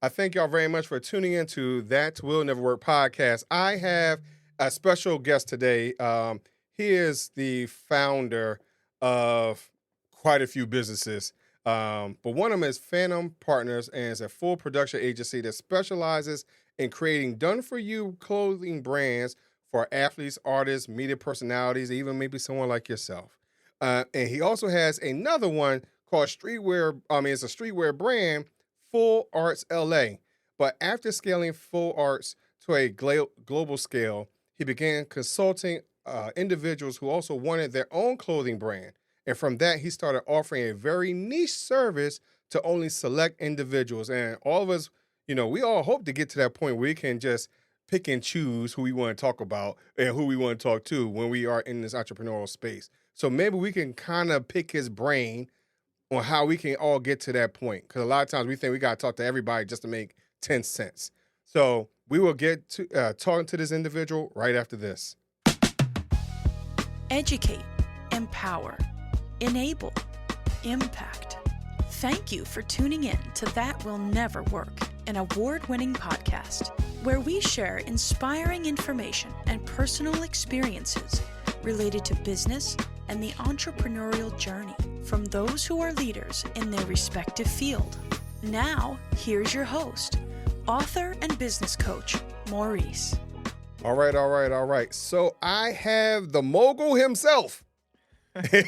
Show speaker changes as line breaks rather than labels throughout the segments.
I thank y'all very much for tuning in to That Will Never Work podcast. I have a special guest today. He is the founder of quite a few businesses, but one of them is Phantom Partners, and it's a full production agency that specializes in creating done-for-you clothing brands for athletes, artists, media personalities, even maybe someone like yourself. And he also has another one called Streetwear. It's a streetwear brand, Full Arts LA. But after scaling Full Arts to a global scale, he began consulting individuals who also wanted their own clothing brand. And from that, he started offering a very niche service to only select individuals. And all of us, we all hope to get to that point where we can just pick and choose who we want to talk about and who we want to talk to when we are in this entrepreneurial space. So maybe we can kind of pick his brain on how we can all get to that point. Because a lot of times we think we got to talk to everybody just to make 10 cents. So we will get to talking to this individual right after this.
Educate, empower, enable, impact. Thank you for tuning in to That Will Never Work, an award-winning podcast where we share inspiring information and personal experiences related to business and the entrepreneurial journey from those who are leaders in their respective field. Now, here's your host, author and business coach, Maurice.
All right. So I have the mogul himself.
You're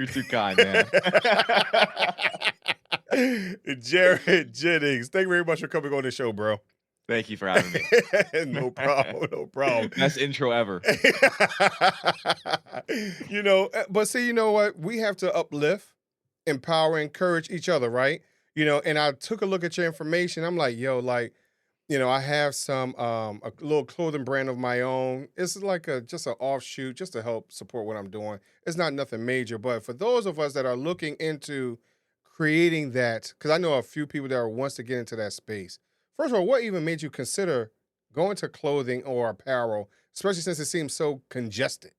too kind, man.
Jared Jennings. Thank you very much for coming on the show, bro.
Thank you for having me.
No problem.
Best intro ever.
But see, you know what? We have to uplift, empower, encourage each other, right? And I took a look at your information. I'm like, I have some a little clothing brand of my own. It's like just an offshoot, just to help support what I'm doing. It's not nothing major, but for those of us that are looking into creating that, because I know a few people that wants to get into that space. First of all, what even made you consider going to clothing or apparel, especially since it seems so congested?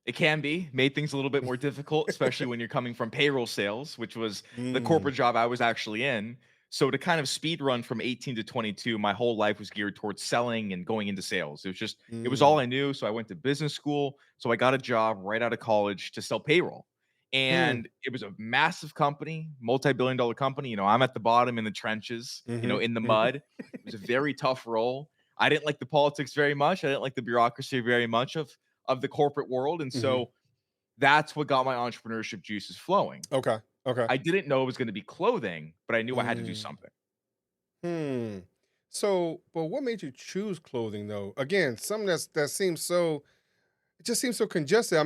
It can be. Made things a little bit more difficult, especially when you're coming from payroll sales, which was the corporate job I was actually in. So to kind of speed run from 18 to 22, my whole life was geared towards selling and going into sales. It was all I knew. So I went to business school. So I got a job right out of college to sell payroll. And it was a massive company, multi-billion dollar company. I'm at the bottom in the trenches, in the mud. It was a very tough role. I didn't like the politics very much. I didn't like the bureaucracy very much of the corporate world. And so that's what got my entrepreneurship juices flowing.
Okay.
I didn't know it was going to be clothing, but I knew I had to do something.
So, but what made you choose clothing though? Again, something that seems so, it just seems so congested.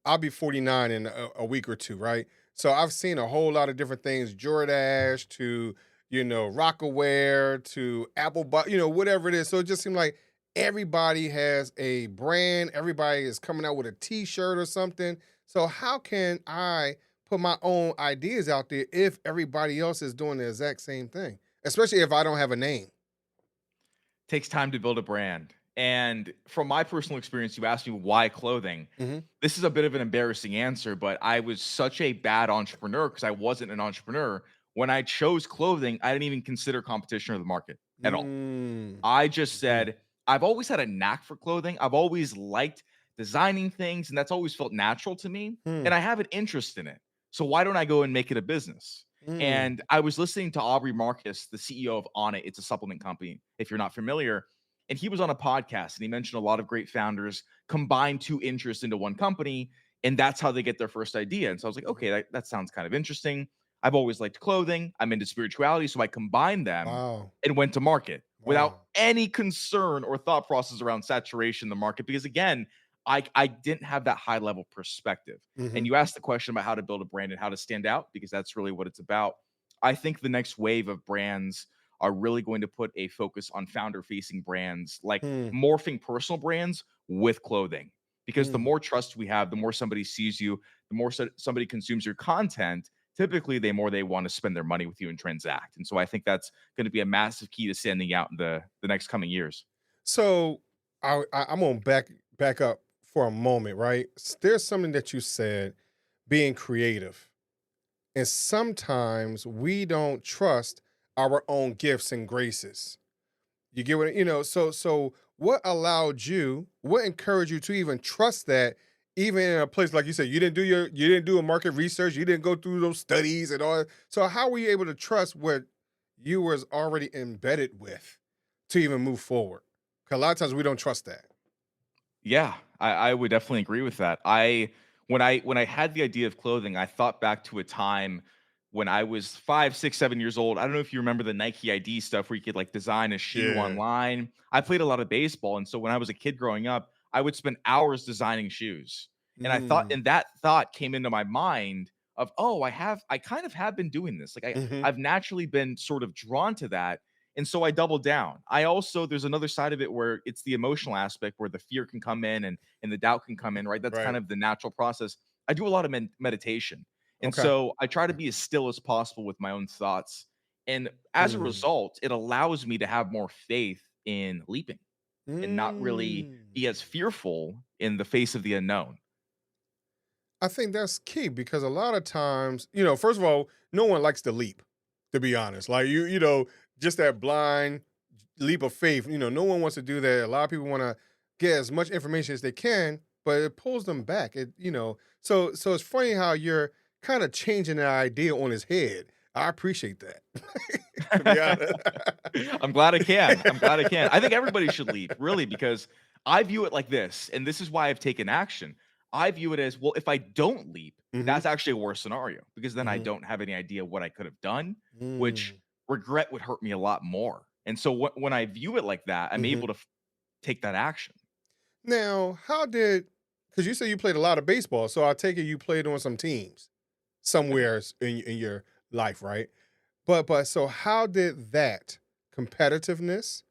I'll be 49 in a week or two, right? So I've seen a whole lot of different things, Jordache to, Rockaware to Apple, whatever it is. So it just seemed like everybody has a brand. Everybody is coming out with a t-shirt or something. So how can I put my own ideas out there if everybody else is doing the exact same thing, especially if I don't have a name?
Takes time to build a brand. And from my personal experience, you asked me why clothing. This is a bit of an embarrassing answer, but I was such a bad entrepreneur because I wasn't an entrepreneur. When I chose clothing, I didn't even consider competition or the market at all. I just said, I've always had a knack for clothing. I've always liked designing things, and that's always felt natural to me. And I have an interest in it. So why don't I go and make it a business? And I was listening to Aubrey Marcus, the CEO of On It. It's a supplement company, if you're not familiar. And he was on a podcast and he mentioned a lot of great founders combine two interests into one company. And that's how they get their first idea. And so I was like, okay, that sounds kind of interesting. I've always liked clothing. I'm into spirituality. So I combined them and went to market without any concern or thought process around saturation in the market. Because again, I didn't have that high level perspective. And you asked the question about how to build a brand and how to stand out, because that's really what it's about. I think the next wave of brands are really going to put a focus on founder-facing brands, like morphing personal brands with clothing. Because the more trust we have, the more somebody sees you, the more somebody consumes your content, typically the more they want to spend their money with you and transact. And so I think that's going to be a massive key to standing out in the next coming years.
So I'm going to back up for a moment, right? There's something that you said, being creative. And sometimes we don't trust our own gifts and graces. You get what, so what allowed you, what encouraged you to even trust that, even in a place like you said, you didn't do a market research, you didn't go through those studies and all. So how were you able to trust what you was already embedded with to even move forward? 'Cause a lot of times we don't trust that.
Yeah, I would definitely agree with that. When I had the idea of clothing, I thought back to a time when I was 5, 6, 7 years old. I don't know if you remember the Nike ID stuff where you could like design a shoe
Yeah.
online. I played a lot of baseball, and so when I was a kid growing up, I would spend hours designing shoes.
Mm.
And that thought came into my mind of, oh, I kind of have been doing this. Like
Hmm.
I've naturally been sort of drawn to that. And so I doubled down. I also there's another side of it where it's the emotional aspect where the fear can come in and the doubt can come in, right? That's kind
Right.
of the natural process. I do a lot of meditation. And
Okay.
so I try to be as still as possible with my own thoughts. And as a
Mm.
result, it allows me to have more faith in leaping and not really
Mm.
be as fearful in the face of the unknown.
I think that's key because a lot of times, first of all, no one likes to leap, to be honest. Like just that blind leap of faith. No one wants to do that. A lot of people want to get as much information as they can, but it pulls them back. So it's funny how you're kind of changing the idea on his head. I appreciate that. To be honest.
I'm glad I can. I'm glad I can. I think everybody should leap, really, because I view it like this, and this is why I've taken action. I view it as, well, if I don't leap,
Hmm.
that's actually a worse scenario because then I
Hmm.
don't have any idea what I could have done, which
Mm.
regret would hurt me a lot more. And so when I view it like that, I'm
Hmm.
able to take that action.
Now, because you said you played a lot of baseball, so I take it you played on some teams
I did.
somewhere in your life, right? But so how did that competitiveness,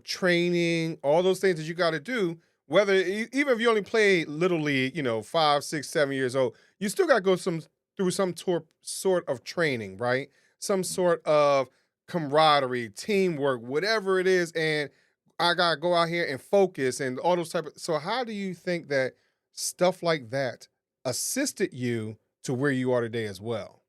training, all those things that you got to do, even if you only play little league, 5, 6, 7 years old, you still got to go through some sort of training, right? Some sort of camaraderie, teamwork, whatever it is, and I gotta go out here and focus and all those type of. So how do you think that stuff like that assisted you to where you are today as well?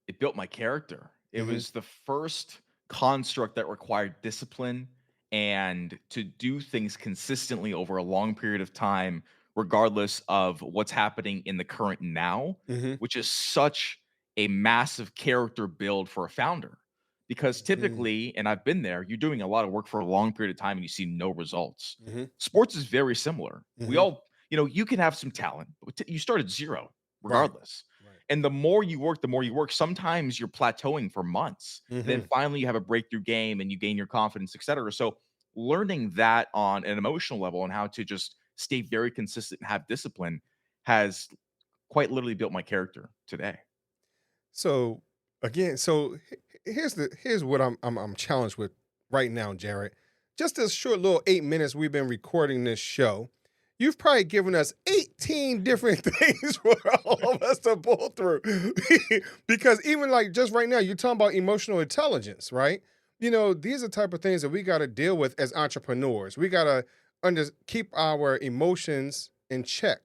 It built my character. It
Hmm.
was the first construct that required discipline and to do things consistently over a long period of time, regardless of what's happening in the current now,
Hmm.
which is such a massive character build for a founder. Because
Hmm.
typically, and I've been there, you're doing a lot of work for a long period of time and you see no results.
Hmm.
Sports is very similar. We
Hmm.
all, you can have some talent, but you start at zero,
Right.
regardless.
Right.
And the more you work, sometimes you're plateauing for months. And then
Hmm.
finally you have a breakthrough game and you gain your confidence, et cetera. So learning that on an emotional level and how to just stay very consistent and have discipline has quite literally built my character today.
So again, here's what I'm challenged with right now, Jared. Just this short little 8 minutes we've been recording this show, you've probably given us 18 different things for all of us to pull through. Because even like just right now, you're talking about emotional intelligence, right? These are type of things that we got to deal with as entrepreneurs. We got to keep our emotions in check.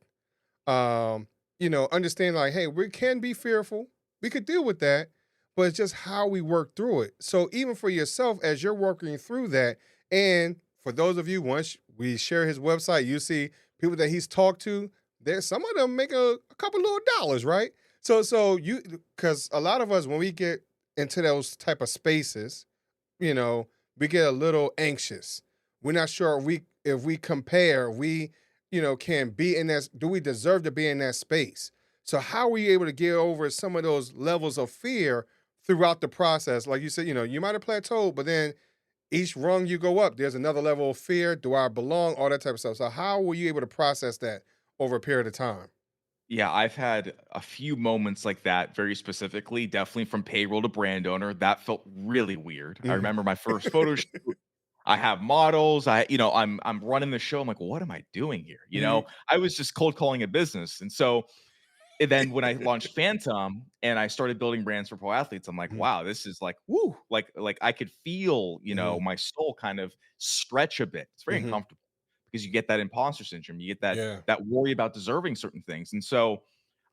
Understand like, hey, we can be fearful. We could deal with that, but it's just how we work through it. So even for yourself, as you're working through that, and for those of you, once we share his website, you see people that he's talked to. There's some of them make a couple little dollars, right? So you because a lot of us when we get into those type of spaces, you know, we get a little anxious. We're not sure if we compare, we, can be in that. Do we deserve to be in that space? So how were you able to get over some of those levels of fear throughout the process? Like you said, you might have plateaued, but then each rung you go up, there's another level of fear. Do I belong? All that type of stuff. So how were you able to process that over a period of time?
Yeah, I've had a few moments like that very specifically, definitely from payroll to brand owner. That felt really weird. I
Mhm.
remember my first photo shoot. I have models. I'm running the show. I'm like, what am I doing here?
Mhm.
I was just cold calling a business. And so and then when I launched Phantom and I started building brands for pro athletes, I'm like,
Mhm.
wow, this is like, woo, like I could feel,
Mhm.
my soul kind of stretch a bit. It's very
Mhm.
uncomfortable because you get that imposter syndrome. You get that
Yeah.
that worry about deserving certain things. And so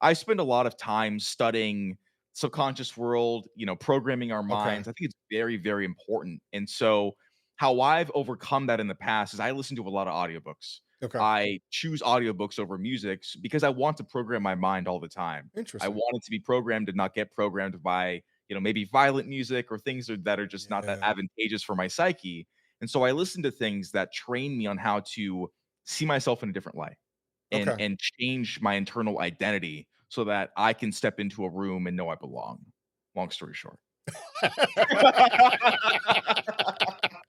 I spend a lot of time studying subconscious world, programming our
Okay.
minds. I think it's very, very important. And so how I've overcome that in the past is I listen to a lot of audiobooks.
Okay.
I choose audiobooks over music because I want to program my mind all the time. I
Interesting.
want it to be programmed and not get programmed by, maybe violent music or things that are just not that
Yeah.
advantageous for my psyche. And so I listen to things that train me on how to see myself in a different light and
Okay.
and change my internal identity so that I can step into a room and know I belong. Long story short.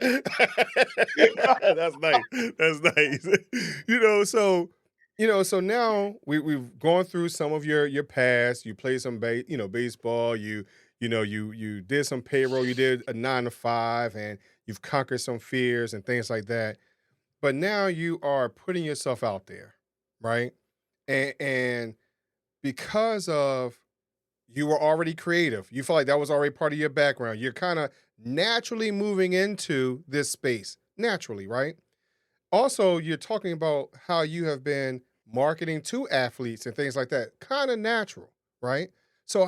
That's nice. That's nice. So now we've gone through some of your past. You played some baseball. You did some payroll. You did a 9 to 5, and you've conquered some fears and things like that. But now you are putting yourself out there, right? And because of you were already creative. You feel like that was already part of your background. You're kind of naturally moving into this space, naturally, right? Also, you're talking about how you have been marketing to athletes and things like that. Kind of natural, right? So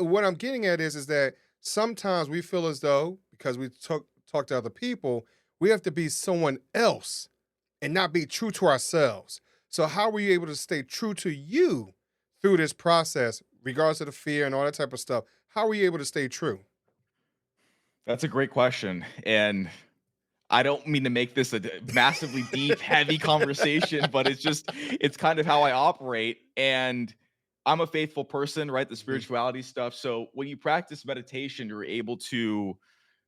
what I'm getting at is that sometimes we feel as though because we talk to other people, we have to be someone else and not be true to ourselves. So how were you able to stay true to you through this process, regardless of the fear and all that type of stuff? How were you able to stay true?
That's a great question. And I don't mean to make this a massively deep, heavy conversation, but it's kind of how I operate. And I'm a faithful person, right? The
Mhm.
spirituality stuff. So when you practice meditation, you're able to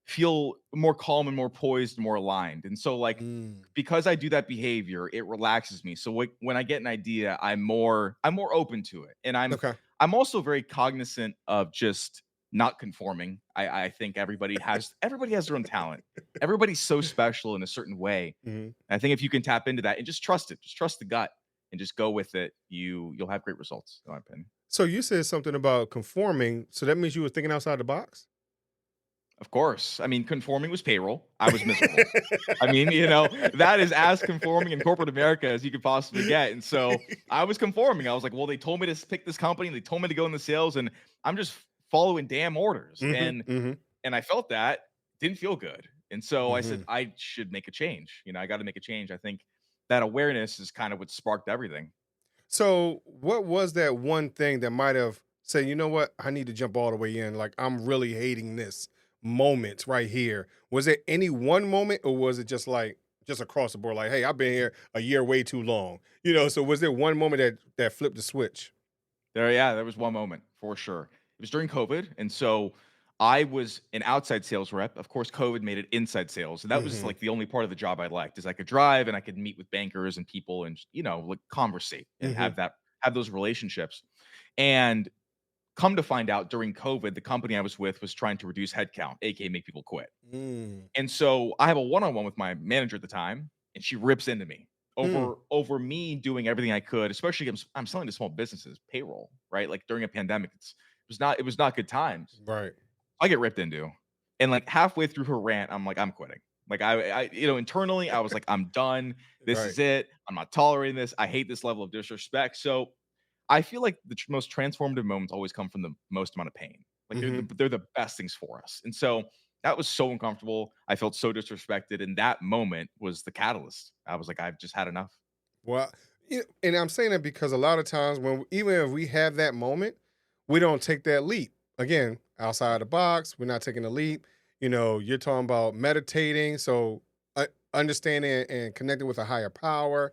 feel more calm and more poised, more aligned. And so, like,
Mm,
because I do that behavior, it relaxes me. So when I get an idea, I'm more open to it, and
okay.
I'm also very cognizant of just not conforming. I think everybody has their own talent. Everybody's so special in a certain way.
Mhm.
And I think if you can tap into that and just trust it, just trust the gut and just go with it, you'll have great results, in my opinion.
So you said something about conforming. So that means you were thinking outside the box?
Of course. I mean, conforming was payroll. I was miserable. I mean, that is as conforming in corporate America as you could possibly get. And so I was conforming. I was like, well, they told me to pick this company, and they told me to go in the sales, and I'm just following damn orders.
Mhm,
And
mhm,
I felt that didn't feel good. And so I said,
mhm.
I should make a change. I got to make a change. I think that awareness is kind of what sparked everything.
So what was that one thing that might have said, you know what, I need to jump all the way in? Like I'm really hating this moment right here. Was it any one moment, or was it just across the board? Like, hey, I've been here a year way too long. So was there one moment that flipped the switch?
There was one moment for sure. It was during COVID, and so I was an outside sales rep. Of course, COVID made it inside sales, and that was
Mhm,
like the only part of the job I liked is I could drive and I could meet with bankers and people and like conversate and
mhm,
have those relationships. And come to find out, during COVID, the company I was with was trying to reduce headcount, aka make people quit.
mm,
And so I have a one-on-one with my manager at the time, and she rips into me
mm,
over me doing everything I could, especially I'm selling to small businesses, payroll, right? Like during a pandemic, it was not good times.
right,
I get ripped into, and like halfway through her rant, I'm like, I'm quitting. Like internally, I was like, I'm done. This
right.
is it. I'm not tolerating this. I hate this level of disrespect. So I feel like the most transformative moments always come from the most amount of pain. Like they're the,
Mhm.
they're the best things for us. And so that was so uncomfortable. I felt so disrespected, and that moment was the catalyst. I was like, I've just had enough.
Well, and I'm saying that because a lot of times even if we have that moment, we don't take that leap. Again, outside the box, we're not taking a leap. You're talking about meditating, so understanding and connecting with a higher power.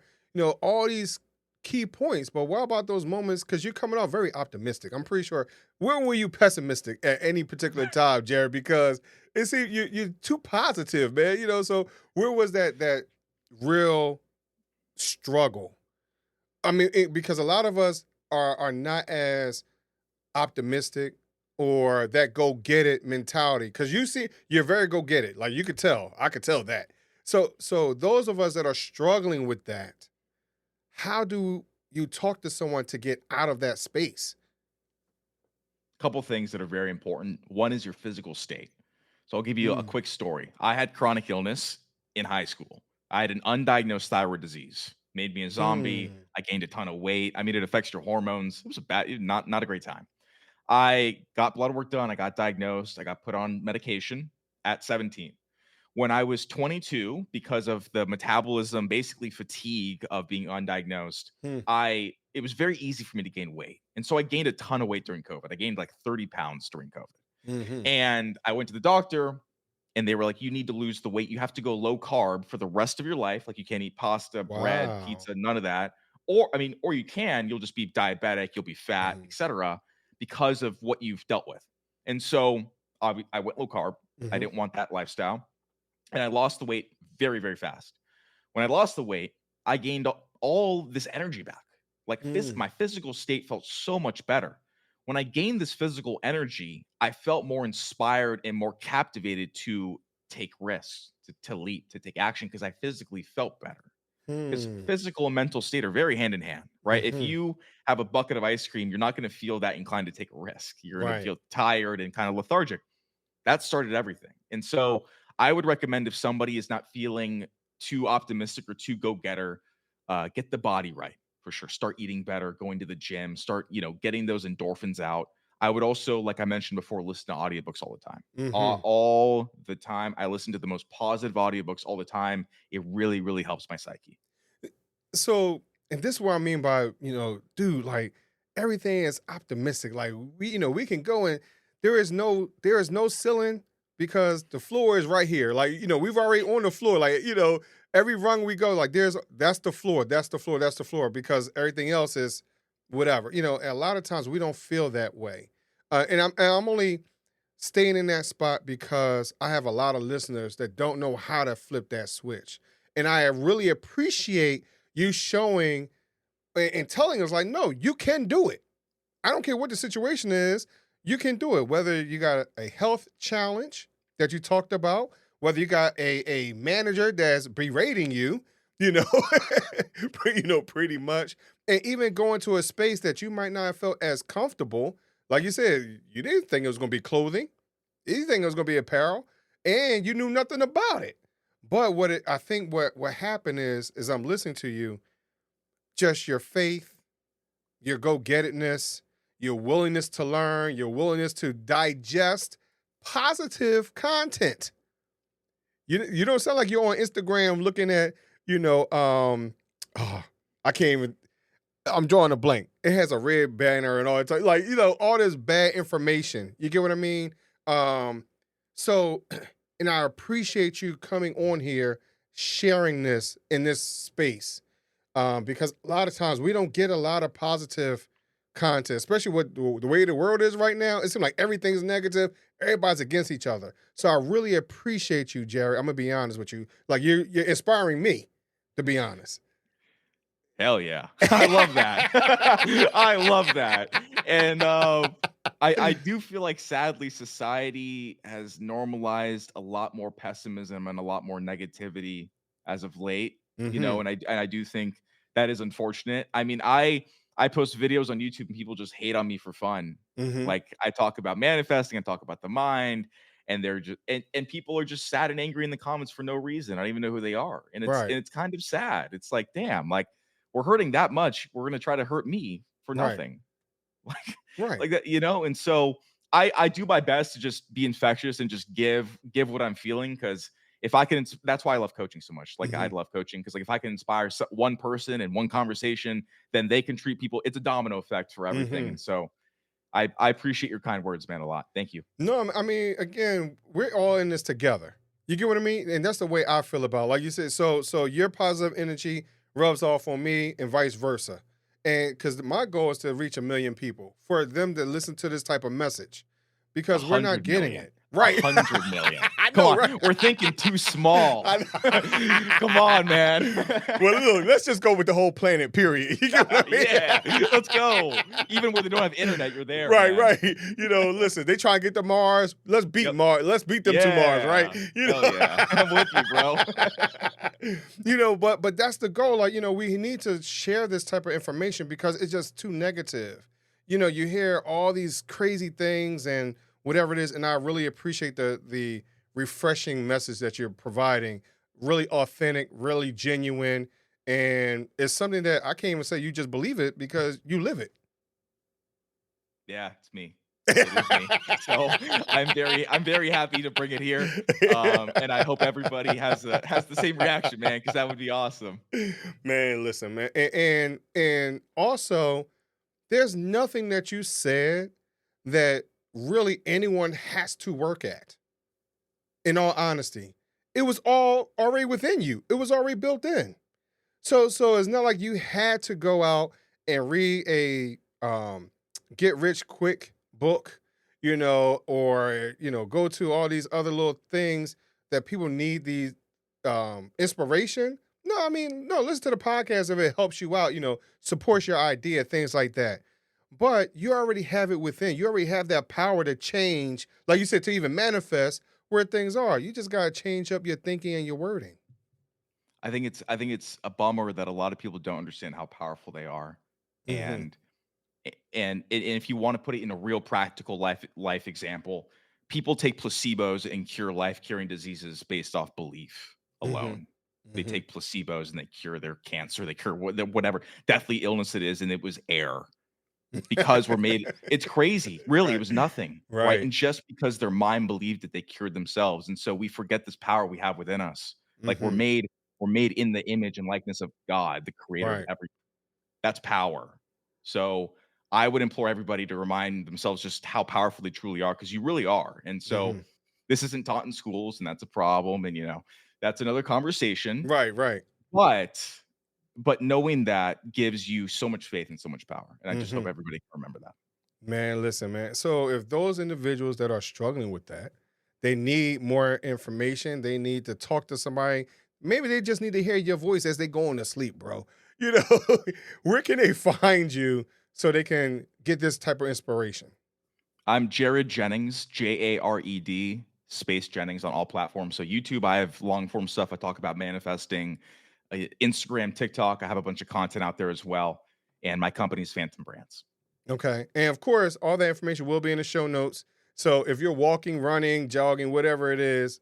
All these key points. But what about those moments? Because you're coming off very optimistic. I'm pretty sure. When were you pessimistic at any particular time, Jared? Because it seems you're too positive, man. So where was that real struggle? I mean, because a lot of us are not as optimistic or that go get it mentality. Because you're very go get it. Like you could tell, I could tell that. So those of us that are struggling with that, how do you talk to someone to get out of that space?
Couple things that are very important. One is your physical state. So I'll give you a
Mm,
quick story. I had chronic illness in high school. I had an undiagnosed thyroid disease. made me a zombie.
Hmm.
I gained a ton of weight. I mean, it affects your hormones. It was not a great time. I got blood work done. I got diagnosed. I got put on medication at 17. When I was 22, because of the metabolism, basically fatigue of being undiagnosed,
Hmm.
it was very easy for me to gain weight. And so I gained a ton of weight during COVID. I gained like 30 pounds during COVID.
Hmm.
And I went to the doctor and they were like, you need to lose the weight. You have to go low carb for the rest of your life. Like you can't eat pasta, bread,
Wow.
pizza, none of that. Or I mean, or you can, you'll just be diabetic, you'll be fat,
Hmm.
etc., because of what you've dealt with. And so I went low carb. I
Hmm.
didn't want that lifestyle. And I lost the weight very, very fast. When I lost the weight, I gained all this energy back. Like
Mm.
my physical state felt so much better. When I gained this physical energy, I felt more inspired and more captivated to take risks, to leap, to take action because I physically felt better. Because
Hmm.
physical and mental state are very hand in hand, right? If
Hmm.
you have a bucket of ice cream, you're not going to feel that inclined to take a risk. You're going to
Right.
feel tired and kind of lethargic. That started everything. And so I would recommend if somebody is not feeling too optimistic or too go-getter, get the body right for sure. Start eating better, going to the gym, start, getting those endorphins out. I would also, like I mentioned before, listen to audiobooks all the time.
Hmm.
All the time. I listen to the most positive audiobooks all the time. It really, really helps my psyche.
So, and this is what I mean by, dude, like everything is optimistic. Like we can go and there is no ceiling because the floor is right here. Like, we've already on the floor. Like, every rung we go, like that's the floor, that's the floor, that's the floor, because everything else is whatever. And a lot of times we don't feel that way. And I'm only staying in that spot because I have a lot of listeners that don't know how to flip that switch. And I really appreciate you showing and telling us, like, no, you can do it. I don't care what the situation is, you can do it. Whether you got a health challenge that you talked about, whether you got a manager that's berating you, you know, pretty much, and even going to a space that you might not have felt as comfortable. Like you said, you didn't think it was going to be clothing. You think it was going to be apparel, and you knew nothing about it. But I think what happened is I'm listening to you, just your faith, your go get itness, your willingness to learn, your willingness to digest positive content. You don't sound like you're on Instagram looking at, oh, I can't even I'm drawing a blank. It has a red banner and all that, like, all this bad information. You get what I mean? Um, so, and I appreciate you coming on here, sharing this in this space, because a lot of times we don't get a lot of positive content, especially with the way the world is right now. It seems like everything's negative. Everybody's against each other. So I really appreciate you, Jared. I'm gonna be honest with you. Like you're inspiring me, to be honest.
Hell yeah. I love that. I love that. And I do feel like sadly society has normalized a lot more pessimism and a lot more negativity as of late,
Hmm.
and I do think that is unfortunate. I mean, I post videos on YouTube and people just hate on me for fun.
Hmm.
Like I talk about manifesting, I talk about the mind, and they're just and people are just sad and angry in the comments for no reason. I don't even know who they are. And it's
Right.
and it's kind of sad. It's like, damn, like we're hurting that much, we're gonna try to hurt me for
Right.
nothing. Like
Right.
like that. And so I do my best to just be infectious and just give what I'm feeling because if I can, that's why I love coaching so much. Like I
Mhm.
love coaching because like if I can inspire one person in one conversation, then they can treat people. It's a domino effect for everything.
Mhm.
And so I appreciate your kind words, man, a lot. Thank you.
No, I mean, again, we're all in this together. You get what I mean? And that's the way I feel about it. Like you said, so your positive energy rubs off on me and vice versa. And because my goal is to reach 1 million people for them to listen to this type of message
A
because we're not
hundred
getting
million.
it.
A
Right.
100 million.
I
Come
know,
on.
right?
We're thinking too small.
I
Come
know.
on, man.
Well, look, let's just go with the whole planet, period. You get what
Yeah.
I mean?
Let's go. Even when they don't have internet, you're there,
Right,
man.
right. Listen, they try and get to Mars. Let's beat
Yep.
Mars. Let's beat them to Mars, right?
Yeah. Hell yeah. I'm with you, bro.
But that's the goal. Like, we need to share this type of information because it's just too negative. You hear all these crazy things and whatever it is, and I really appreciate the refreshing message that you're providing. Really authentic, really genuine, And it's something that I can't even say you just believe it because you live it.
Yeah, it's me. It is me. So I'm very happy to bring it here. And I hope everybody has the same reaction, man, because that would be awesome.
Man, listen, man. And also there's nothing that you said that really anyone has to work at. In all honesty, it was all already within you. It was already built in. So it's not like you had to go out and read a get rich quick book, or go to all these other little things that people need these inspiration. No, I mean, no, listen to the podcast if it helps you out, supports your idea, things like that. But you already have it within. You already have that power to change, like you said, to even manifest where things are. You just gotta change up your thinking and your wording.
I think it's a bummer that a lot of people don't understand how powerful they are.
Hmm.
And and if you want to put it in a real practical life example, people take placebos and cure life curing diseases based off belief
Hmm.
alone. They
Hmm.
take placebos and they cure their cancer, they cure whatever deathly illness it is, and it was air because we're made. It's crazy, really. It
Right.
was nothing, right?
Right.
And just because their mind believed that they cured themselves, and so we forget this power we have within us. Like
Hmm.
we're made in the image and likeness of God, the creator of
Right.
everything. That's power. So I would implore everybody to remind themselves just how powerful they truly are, because you really are. And so
Hmm.
this isn't taught in schools, and that's a problem. And that's another conversation.
Right. Right.
But knowing that gives you so much faith and so much power. And I just hope
Hmm.
everybody can remember that.
Man, listen, man. So if those individuals that are struggling with that, they need more information. They need to talk to somebody. Maybe they just need to hear your voice as they go on to sleep, bro. You know, where can they find you so they can get this type of inspiration?
I'm Jared Jennings, Jared space Jennings on all platforms. So YouTube, I have long form stuff. I talk about manifesting. Instagram, TikTok, I have a bunch of content out there as well. And my company's Phantom Brands.
Okay. And of course, all that information will be in the show notes. So if you're walking, running, jogging, whatever it is,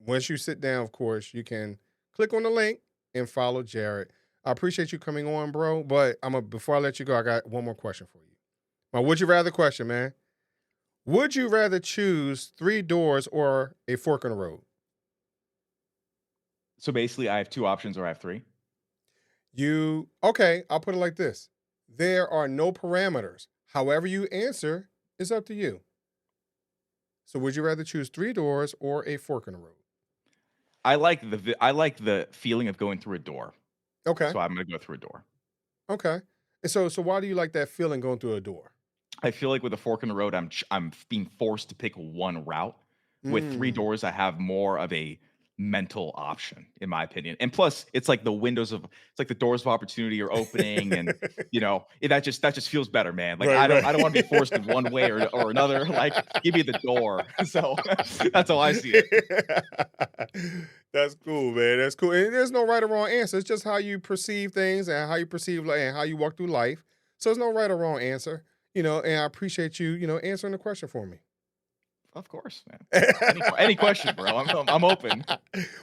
once you sit down, of course, you can click on the link and follow Jared. I appreciate you coming on, bro. But before I let you go, I got one more question for you. My would you rather question, man. Would you rather choose three doors or a fork in the road?
So basically, I have two options, or I have three.
Okay, I'll put it like this. There are no parameters. However you answer is up to you. So would you rather choose three doors or a fork in the road?
I like the feeling of going through a door.
Okay.
So I'm gonna go through a door.
Okay. And so why do you like that feeling going through a door?
I feel like with a fork in the road, I'm being forced to pick one route. With three
Mm.
doors, I have more of a mental option, in my opinion. And plus, it's like the doors of opportunity are opening, and that just feels better, man. Like
Right,
I don't want to be forced in one way or another. Like give me the door. So that's how I see it.
That's cool, man. That's cool. And there's no right or wrong answer. It's just how you perceive things and how you perceive and how you walk through life. So there's no right or wrong answer. And I appreciate you, answering the question for me.
Of course, man. Any question, bro. I'm open.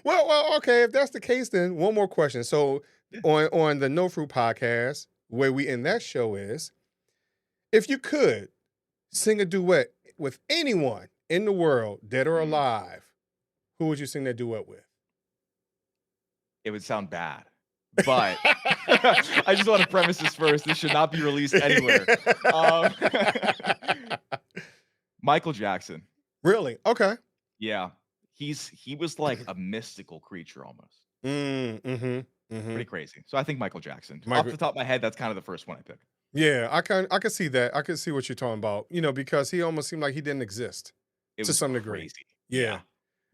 Well, okay. If that's the case, then one more question. So
Yeah.
on the No Fruit podcast, where we end that show is, if you could sing a duet with anyone in the world, dead or
Mm.
alive, who would you sing that duet with?
It would sound bad. But I just want to premise this first. This should not be released anywhere. Um, Michael Jackson.
Really? Okay.
Yeah. He was like a mystical creature almost.
Mm-hmm.
Pretty crazy. So I think Michael Jackson. Off
Michael,
the top of my head, that's kind of the first one I picked.
yeah, I can see that. I can see what you're talking about. Because he almost seemed like he didn't exist
It
to
was
some degree.
crazy.
Yeah.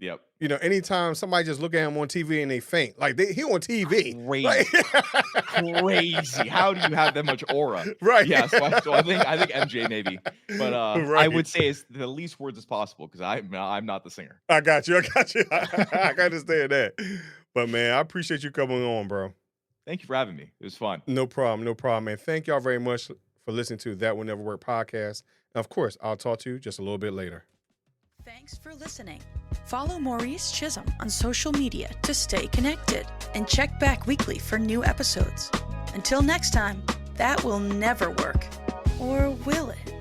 Yeah. Yep.
Anytime somebody just look at him on TV and they faint, like he on TV,
Crazy.
like
Crazy. How do you have that much aura?
right?
Yeah, so I think MJ maybe. But I
Right.
would say it's the least words as possible, because I'm not the singer.
I got you. I got you. I can understand that. But man, I appreciate you coming on, bro.
Thank you for having me. It was fun.
No problem. No problem, man. Thank y'all very much for listening to That Will Never Work podcast. And of course, I'll talk to you just a little bit later.
Thank Thanks for listening. Follow Maurice Chism on social media to stay connected and check back weekly for new episodes. Until next time, that will never work. Or will it?